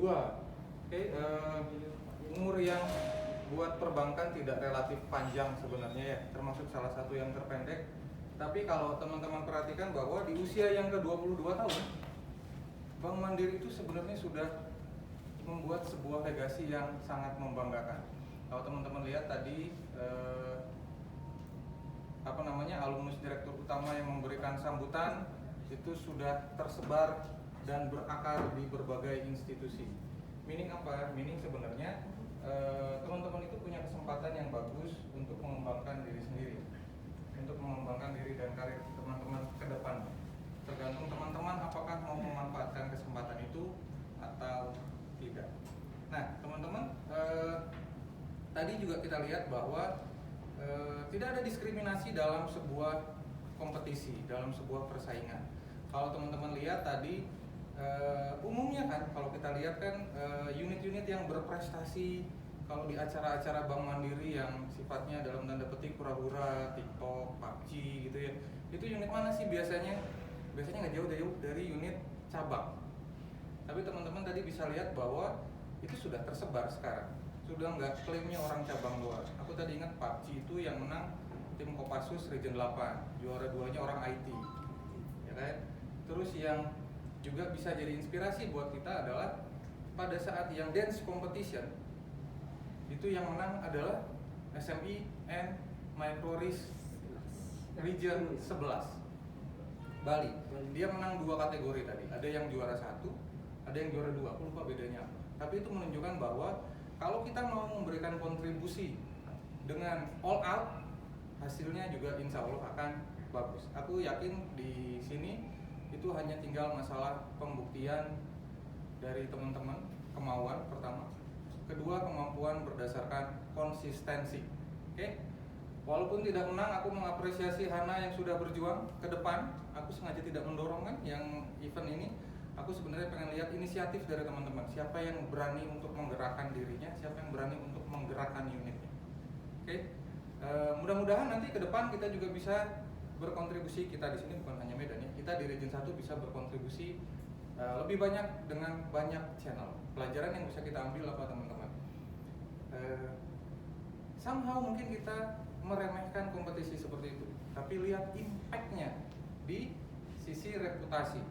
22. Oke, umur yang buat perbankan tidak relatif panjang sebenarnya ya, termasuk salah satu yang terpendek. Tapi kalau teman-teman perhatikan bahwa di usia yang ke-22 tahun, Bank Mandiri itu sebenarnya sudah membuat sebuah legasi yang sangat membanggakan. Kalau teman-teman lihat tadi alumnus direktur utama yang memberikan sambutan itu sudah tersebar dan berakar di berbagai institusi. Meaning apa? Meaning sebenarnya teman-teman itu punya kesempatan yang bagus untuk mengembangkan diri sendiri, untuk mengembangkan diri dan karir teman-teman ke depan. Tergantung teman-teman apakah mau memanfaatkan kesempatan itu atau tidak. Nah, teman-teman, tadi juga kita lihat bahwa tidak ada diskriminasi dalam sebuah kompetisi, dalam sebuah persaingan. Kalau teman-teman lihat tadi, umumnya kan, kalau kita lihat kan unit-unit yang berprestasi kalau di acara-acara Bank Mandiri yang sifatnya dalam tanda petik pura-pura, TikTok, PUBG gitu ya, itu unit mana sih biasanya? Biasanya nggak jauh dari unit cabang. Tapi teman-teman tadi bisa lihat bahwa itu sudah tersebar sekarang, sudah nggak klaimnya orang cabang luar. Aku tadi ingat PUBG itu yang menang tim Kopassus Region 8, juara 2-nya orang IT, ya kan? Terus yang juga bisa jadi inspirasi buat kita adalah pada saat yang dance competition itu yang menang adalah SME and Microris Region 11 Bali. Dia menang 2 kategori tadi. Ada yang juara 1, ada yang juara 2. Aku lupa bedanya apa. Tapi itu menunjukkan bahwa kalau kita mau memberikan kontribusi dengan all out, hasilnya juga insya Allah akan bagus. Aku yakin di sini itu hanya tinggal masalah pembuktian dari teman-teman, kemauan pertama. Kedua, kemampuan berdasarkan konsistensi. Oke? Walaupun tidak menang, aku mengapresiasi Hana yang sudah berjuang ke depan. Aku sengaja tidak mendorong kan yang event ini. Aku sebenarnya pengen lihat inisiatif dari teman-teman. Siapa yang berani untuk menggerakkan dirinya, siapa yang berani untuk menggerakkan unitnya. Oke? Mudah-mudahan nanti ke depan kita juga bisa berkontribusi. Kita di sini bukan hanya Medan ya. Kita di Region 1 bisa berkontribusi lebih banyak dengan banyak channel. Pelajaran yang bisa kita ambil apa teman-teman? Somehow mungkin kita meremehkan kompetisi seperti itu, tapi lihat impact-nya di sisi reputasi.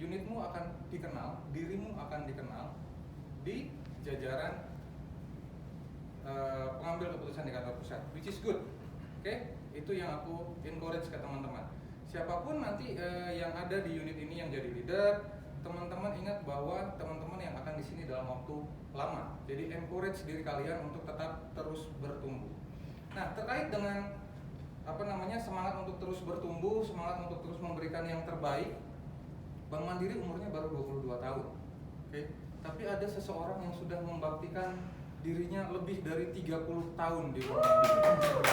Unitmu akan dikenal, dirimu akan dikenal di jajaran pengambil keputusan di kantor pusat, which is good. Oke? Itu yang aku encourage ke teman-teman. Siapapun nanti yang ada di unit ini yang jadi leader, teman-teman ingat bahwa teman-teman yang akan di sini dalam waktu lama. Jadi encourage diri kalian untuk tetap terus bertumbuh. Nah, terkait dengan semangat untuk terus bertumbuh, semangat untuk terus memberikan yang terbaik. Bank Mandiri umurnya baru 22 tahun. Oke. Tapi ada seseorang yang sudah membaktikan dirinya lebih dari 30 tahun di Bank Mandiri.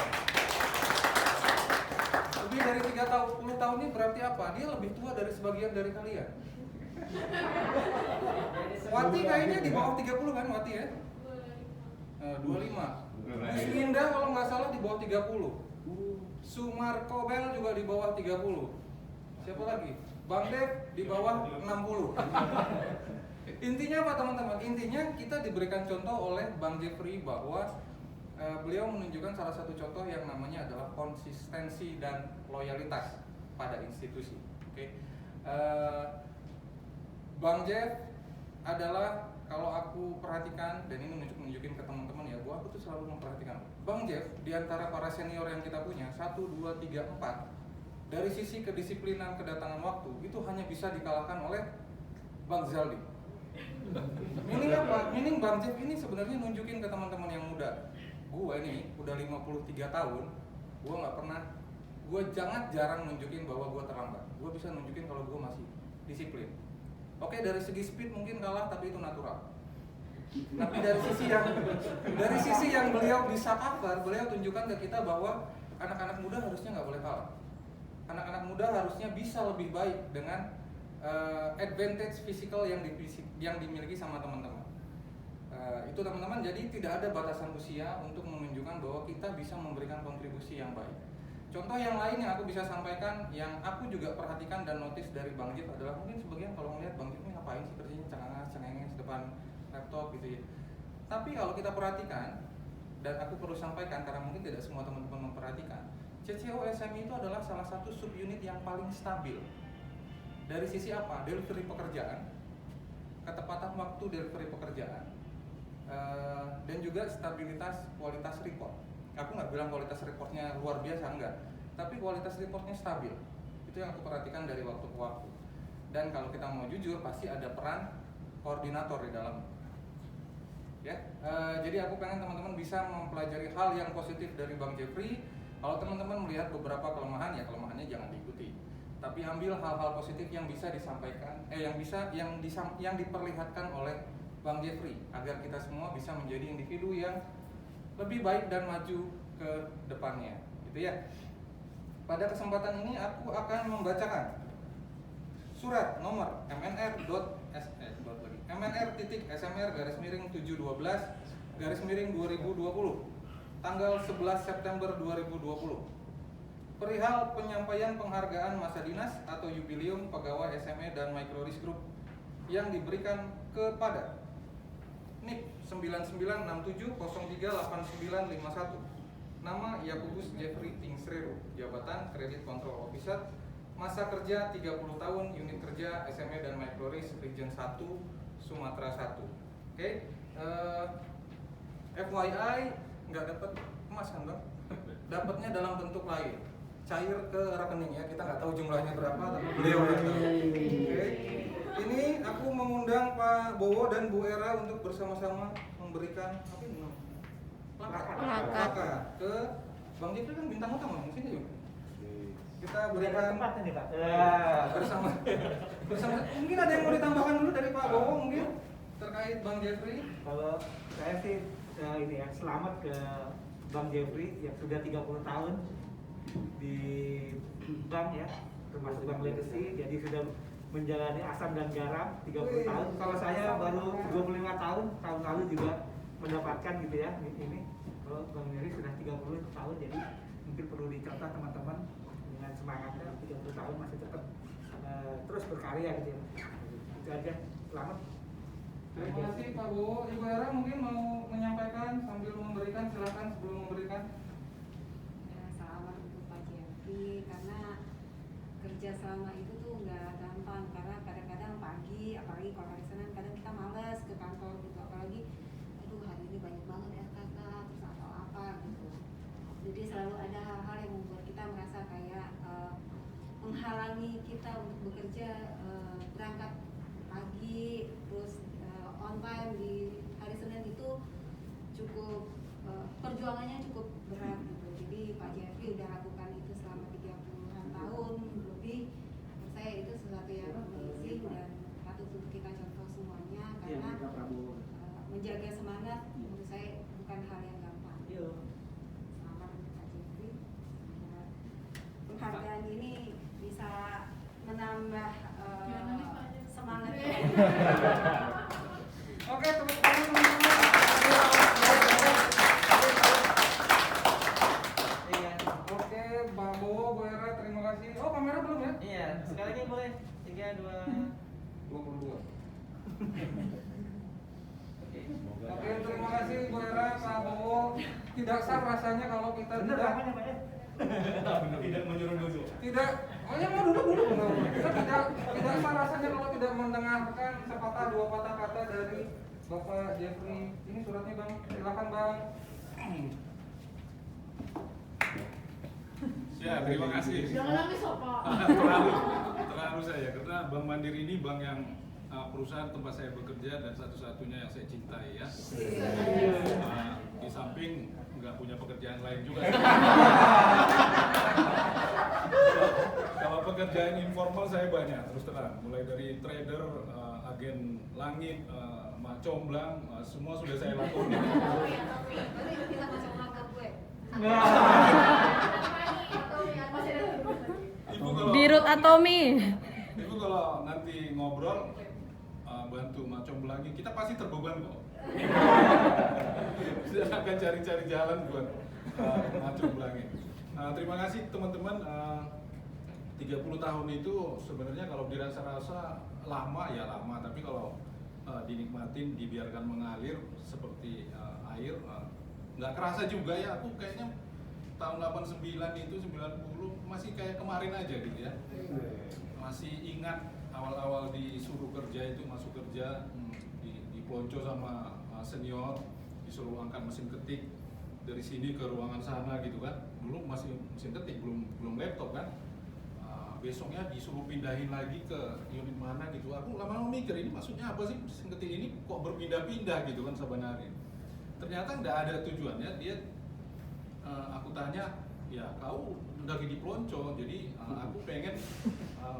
Lebih dari 30 tahun ini berarti apa? Dia lebih tua dari sebagian dari kalian. Wati kayaknya di bawah 30 kan Wati ya? 25. Gus Linda kalau nggak salah di bawah 30. Sumarko Bel juga di bawah 30. Siapa lagi? Bang Dev di bawah 60. Intinya apa teman-teman? Intinya kita diberikan contoh oleh Bang Jeffrey bahwa beliau menunjukkan salah satu contoh yang namanya adalah konsistensi dan loyalitas pada institusi. Oke. Bang Jeff adalah, kalau aku perhatikan, dan ini nunjukin ke teman-teman ya, bahwa aku tuh selalu memperhatikan Bang Jeff di antara para senior yang kita punya 1, 2, 3, 4 dari sisi kedisiplinan kedatangan waktu itu hanya bisa dikalahkan oleh Bang Zaldi. Meaning apa? Meaning Bang Jeff ini sebenarnya nunjukin ke teman-teman yang muda, gue ini udah 53 tahun, gue jarang nunjukin bahwa gue terlambat. Gue bisa nunjukin kalau gue masih disiplin. Oke, dari segi speed mungkin kalah, tapi itu natural. Tapi dari sisi yang beliau bisa cover, beliau tunjukkan ke kita bahwa anak-anak muda harusnya nggak boleh kalah. Anak-anak muda harusnya bisa lebih baik dengan advantage physical yang dimiliki sama teman-teman. Itu teman-teman, jadi tidak ada batasan usia untuk menunjukkan bahwa kita bisa memberikan kontribusi yang baik. Contoh yang lain yang aku bisa sampaikan, yang aku juga perhatikan dan notice dari Bang Jif adalah, mungkin sebagian kalau melihat Bang Jif ini ngapain sih kerjanya cengenges depan penjualan laptop gitu ya. Tapi kalau kita perhatikan, dan aku perlu sampaikan karena mungkin tidak semua teman-teman memperhatikan, CCO SME itu adalah salah satu subunit yang paling stabil. Dari sisi apa? Delivery pekerjaan, ketepatan waktu delivery pekerjaan, dan juga stabilitas kualitas report. Aku nggak bilang kualitas reportnya luar biasa, enggak, tapi kualitas reportnya stabil. Itu yang aku perhatikan dari waktu ke waktu. Dan kalau kita mau jujur, pasti ada peran koordinator di dalam. Ya, jadi aku pengen teman-teman bisa mempelajari hal yang positif dari Bang Jeffrey. Kalau teman-teman melihat beberapa kelemahan, ya kelemahannya jangan diikuti. Tapi ambil hal-hal positif yang bisa disampaikan, yang diperlihatkan oleh Bang Jeffrey, agar kita semua bisa menjadi individu yang lebih baik dan maju ke depannya, gitu ya. Pada kesempatan ini aku akan membacakan surat nomor MNR.SMR-712/2020 tanggal 11 September 2020 perihal penyampaian penghargaan masa dinas atau jubileum pegawai SME dan Microris Group yang diberikan kepada NIP 9967038951, nama Yakubus Jeffrey Tingsrero, jabatan Credit Control Officer, masa kerja 30 tahun, unit kerja SME dan Microris Region 1 Sumatera 1. Oke. FYI nggak dapat emas kan Bang? Dapatnya dalam bentuk lain, cair ke rekening ya. Kita nggak tahu jumlahnya berapa, tapi beliau yang tahu. Oke. Ini aku mengundang Pak Bowo dan Bu Era untuk bersama-sama memberikan apa ini? Plakat ke Bang Jeffrey, kan bintang utama mungkin ya. Kita berikan tempat ini Pak. bersama. Mungkin ada yang mau ditambahkan dulu dari Pak Bowo mungkin terkait Bang Jeffrey. Kalau saya sih ini ya, selamat ke Bang Jeffrey yang sudah 30 tahun di bank ya, termasuk Bank Legacy, jadi sudah menjalani asam dan garam 30 tahun. Kalau saya baru 25 tahun lalu juga mendapatkan gitu ya ini. Kalau Bang Jeffrey sudah 30 tahun, jadi mungkin perlu dicontoh teman-teman dengan semangatnya 30 tahun masih tetap terus berkarya gitu ya. Itu aja. Selamat. Terima kasih Pak Bowo. Ibu Era mungkin mau menyampaikan sambil memberikan, silakan sebelum memberikan. Ya, selamat untuk Pak Jeffrey, karena kerja selama itu tuh nggak gampang, karena kadang-kadang pagi, apalagi kalau hari Senin, kadang kita males ke kantor gitu, apalagi aduh hari ini banyak banget ya kakak, terus atau apa gitu. Jadi selalu ada hal-hal yang membuat kita merasa kayak menghalangi kita untuk bekerja, berangkat pagi, terus on time di hari Senin itu cukup perjuangannya cukup berat gitu. Jadi Pak Jeffrey udah lakukan itu selama 30-an tahun lebih. Menurut saya itu sesuatu yang amazing dan patut untuk kita contoh semuanya, karena menjaga semangat menurut saya bukan hal yang gampang. Selamat untuk Pak Jeffrey. Penghargaan ini bisa menambah semangat. Oke, tepuk tangan teman-teman. Iya. Oke, Pak Bowo, Bu Era, terima kasih. Oh, kamera belum ya? Iya, sekali lagi boleh. 3, 2. 22. Oke, terima kasih Bu Era, Pak Bowo. Tidak sah rasanya kalau kita Bener tidak namanya Pak ya? Tidak menyuruh duduk. tidak, oh ya mau duduk dulu. Kita tidak sah rasanya kalau tidak mendengarkan sepatah dua patah kata dari Bapak Jeffrey. Ini suratnya Bang, silakan Bang. Ya, terima kasih. Jangan nangis Pak. terlalu saya, karena Bank Mandiri ini bank yang perusahaan tempat saya bekerja dan satu-satunya yang saya cintai ya. Di samping nggak punya pekerjaan lain juga. Kalau pekerjaan informal saya banyak, terus terang. Mulai dari trader, agen langit, mak comblang, semua sudah saya lakukan. Kita masuk ke gue. Birut Atomi. Ibu kalau nanti ngobrol bantu mak comblangi, kita pasti terbeban kok. Saya akan cari-cari jalan buat mak comblangi. Terima kasih teman-teman. 30 tahun itu sebenarnya kalau dirasa-rasa lama ya lama, tapi kalau dinikmatin, dibiarkan mengalir seperti air. Nggak kerasa juga ya, aku kayaknya tahun 89 itu 90 masih kayak kemarin aja gitu ya. Masih ingat awal-awal disuruh kerja itu, masuk kerja di pelonco sama senior, disuruh angkat mesin ketik dari sini ke ruangan sana gitu kan. Dulu masih mesin ketik, belum laptop kan. Besoknya disuruh pindahin lagi ke unit mana gitu. Aku lama-lama mikir ini maksudnya apa sih mesin ketik ini kok berpindah-pindah gitu kan saban hari. Ternyata nggak ada tujuannya. Dia aku tanya, ya kau udah di pelonco, jadi aku pengen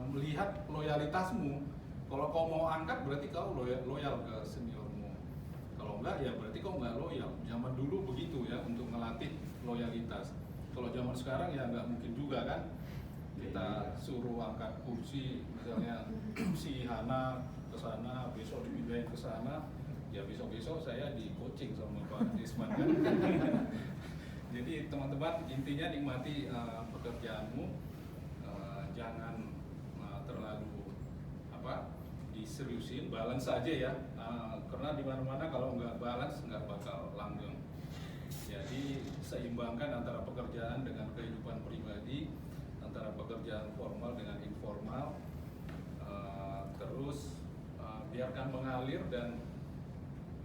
melihat loyalitasmu. Kalau kau mau angkat berarti kau loyal ke seniormu. Kalau enggak ya berarti kau nggak loyal. Zaman dulu begitu ya untuk melatih loyalitas. Kalau zaman sekarang ya nggak mungkin juga kan. Kita suruh angkat kursi, misalnya si Hana ke sana, besok dipindahin ke sana, ya besok-besok saya di coaching sama Pak Isman kan. Jadi teman-teman intinya nikmati pekerjaanmu, jangan terlalu diseriusin, balance saja ya, karena di mana-mana kalau nggak balance nggak bakal langgeng. Jadi seimbangkan antara pekerjaan dengan kehidupan pribadi, antara pekerjaan formal dengan informal, terus biarkan mengalir dan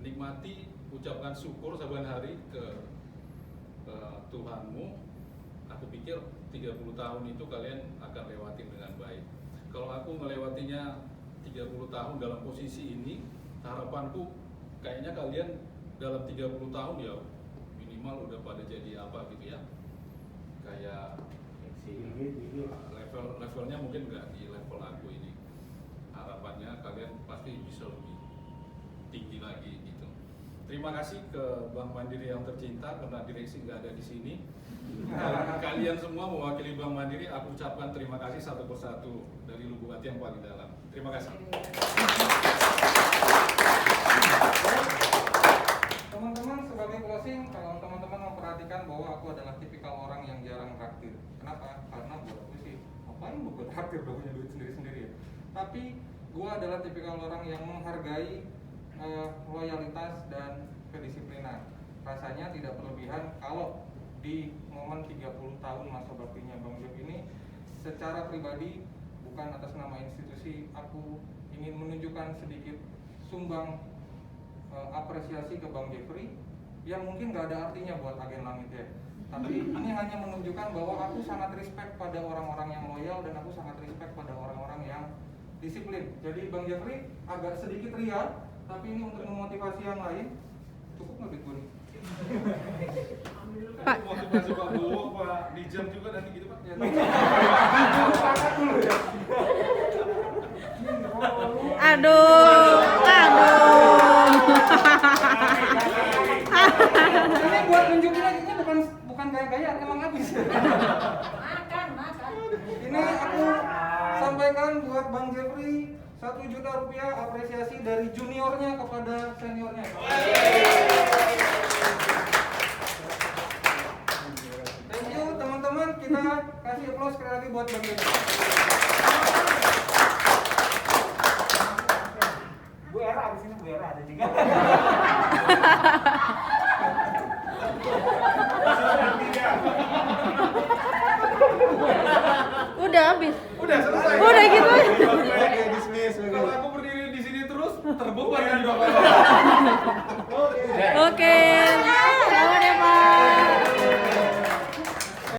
nikmati, ucapkan syukur saban hari ke Tuhanmu. Aku pikir 30 tahun itu kalian akan lewatin dengan baik. Kalau aku melewatinya 30 tahun dalam posisi ini, harapanku kayaknya kalian dalam 30 tahun ya minimal udah pada jadi apa gitu ya. Kayak levelnya mungkin nggak di level aku ini. Harapannya kalian pasti bisa lebih tinggi lagi gitu. Terima kasih ke Bank Mandiri yang tercinta karena direksi nggak ada di sini. Kalian semua mewakili Bank Mandiri, aku ucapkan terima kasih satu persatu dari lubuk hati yang paling dalam. Terima kasih. Teman-teman, sebagai closing, kalau teman-teman memperhatikan bahwa aku adalah tipikal orang yang jarang traktir. Kenapa? Karena buat aku sih, ngapain gue traktir, udah punya duit sendiri-sendiri ya. Tapi gue adalah tipikal orang yang menghargai loyalitas dan kedisiplinan. Rasanya tidak berlebihan kalau di momen 30 tahun masa baktinya Bang Jeff ini, secara pribadi bukan atas nama institusi, aku ingin menunjukkan sedikit sumbang apresiasi ke Bang Jeffrey yang mungkin gak ada artinya buat agen langit ya. Tapi ini hanya menunjukkan bahwa aku sangat respect pada orang-orang yang loyal dan aku sangat respect pada orang-orang yang disiplin. Jadi Bang Jeffrey agak sedikit ria, tapi ini untuk memotivasi yang lain. Cukup nggak duit gue nih? Pak, motivasi Pak Bowo, Pak Dijam juga nanti gitu Pak. Ya, Aduh. ini buat nunjukin aja, ini bukan gaya-gaya, emang habis. Makan. Ini aku sampaikan buat Bang Jeffrey 1 juta rupiah apresiasi dari juniornya kepada seniornya. Thank you teman-teman, kita kasih applause sekali lagi buat Bang Jeffrey. Bu Era di sini, Bu Era ada juga. Udah habis. Udah selesai. Udah gitu. Kalau aku berdiri di sini terus terbeban kan Bapak. Oke.